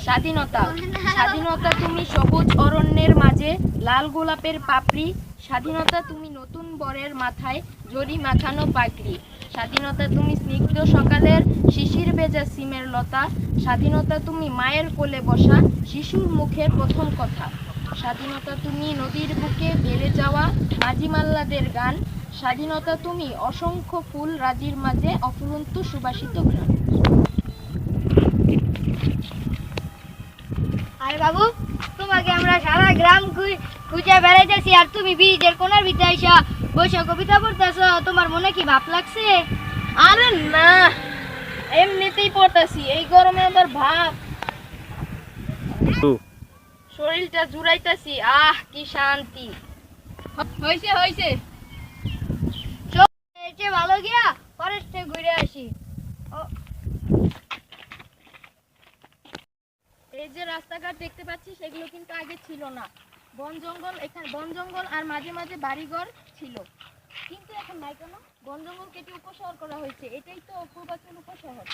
স্বাধীনতা স্বাধীনতা তুমি সবুজ অরণ্যের মাঝে লাল গোলাপের পাপড়ি। স্বাধীনতা তুমি নতুন বরের মাথায় জরি মাখানো পাগড়ি। স্বাধীনতা তুমি স্নিগ্ধ সকালের শিশির ভেজা সিমের লতা। স্বাধীনতা তুমি মায়ের কোলে বসা শিশুর মুখের প্রথম কথা। স্বাধীনতা তুমি নদীর বুকে বেড়ে যাওয়া মাঝি মাল্লাদের গান। স্বাধীনতা তুমি অসংখ্য ফুল রাজির মাঝে অফুরন্ত সুবাসিত ঘ্রাণ। আরে বাবু, তোমাকে আমরা সারা গ্রাম খুঁজে বেড়াইতেছি আর তুমি ব্রিজের কোনার ভিতরে আইসা বসে কবিতা পড়তেছো। তোমার মনে কি ভাব লাগছে? আরে না, এমনিতেই পড়তেছি। এই গরমে আবার ভাব, শরীরটা জুড়াইতেছি। আহ কি শান্তি। হইছে হইছে, এর চেয়ে ভালো গিয়া ফরেস্টে ঘুরে আসি। এই যে রাস্তাঘাট দেখতে পাচ্ছি সেগুলো কিন্তু আগে ছিল না। বন জঙ্গল, এখানে বন জঙ্গল আর মাঝে মাঝে বাড়িঘর ছিল, কিন্তু এখন নাই কেন? বন জঙ্গল কেটে উপশহর করা হয়েছে। এটাই তো পূর্বাচল উপশহর।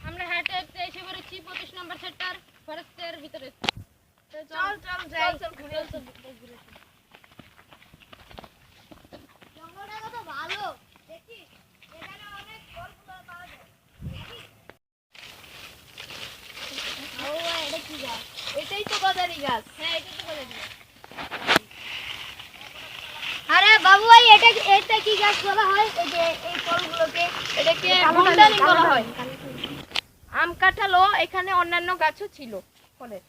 আমরা হেঁটে হেঁটে এসে পড়েছি 25 নম্বর সেক্টর ফরেস্টের ভিতরে। চল চল যাই, চল ঘুরে আসি। জঙ্গলটা কত ভালো দেখি, এখানে অনেক ফলগুলো পাওয়া যায়। ও এটা কি গাছ? এটাই তো গজারি গাছ। হ্যাঁ, এটাই তো গজারি গাছ। আরে বাবু, এটা কি গাছ বলা হয়? এই যে এই ফলগুলোকে এটাকে বুলডানি বলা হয়। আম কাঁঠালও এখানে অন্যান্য গাছও ছিল ফলের।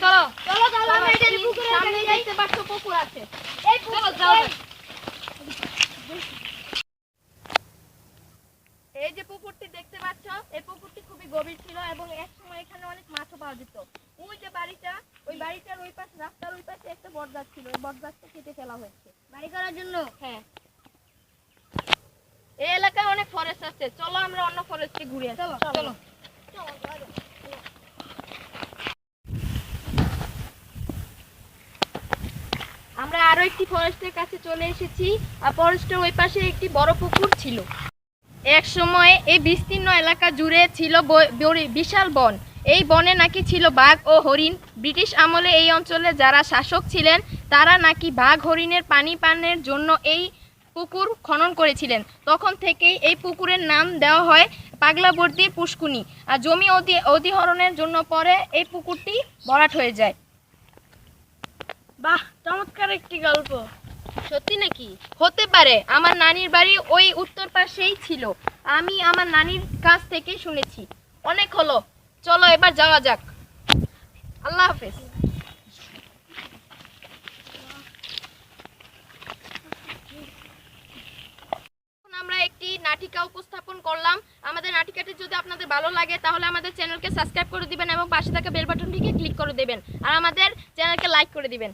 চলো চলো চলো আমরা এটার পুকুরে সামনে যাই। দেখতে পাচ্ছ পুকুর আছে। এই পুকুর যাও। এই যে পুকুরটি দেখতে পাচ্ছ, এই পুকুরটি খুবই গভীর ছিল এবং এক সময় এখানে অনেক মাছও পাওয়া যেত। ওই যে বাড়িটা, ওই বাড়িটার ওই পাশে, রাস্তার ওই পাশে একটা বটগাছ ছিল। ওই বটগাছটা কেটে ফেলা হয়েছে বাড়ি করার জন্য। হ্যাঁ, এই এলাকায় অনেক ফরেস্ট আছে। চলো আমরা অন্য ফরেস্টে ঘুরে আসি। চলো। আমরা আরো একটি ফরেস্টের কাছে চলে এসেছি। আর ফরেস্টের ওই পাশে একটি বড় পুকুর ছিল। এক সময় এই বিস্তীর্ণ এলাকা জুড়ে ছিল বিশাল বন। এই বনে নাকি ছিল বাঘ ও হরিণ। ব্রিটিশ আমলে এই অঞ্চলে যারা শাসক ছিলেন তারা নাকি বাঘ হরিণের পানি পানের জন্য এই পুকুর খনন করেছিলেন। তখন থেকেই এই পুকুরের নাম দেওয়া হয় পাগলাবর্দীর পুষ্কুনি। আর জমি অধিহরণের জন্য পরে এই পুকুরটি ভরাট হয়ে যায়। বাহ, চমৎকার একটি গল্প। সত্যি নাকি? হতে পারে। আমার নানির বাড়ি ওই উত্তর পাশেই ছিল। আমি আমার নানির কাছ থেকে শুনেছি। অনেক হলো, চলো এবার যাওয়া যাক। আল্লাহ হাফেজ। আমরা একটি নাটিকা উপস্থাপন করলাম। আমাদের নাটিকাটি যদি আপনাদের ভালো লাগে তাহলে আমাদের চ্যানেলকে সাবস্ক্রাইব করে দিবেন এবং পাশে থাকা বেল বাটনটিকে ক্লিক করে দেবেন আর আমাদের চ্যানেলকে লাইক করে দিবেন।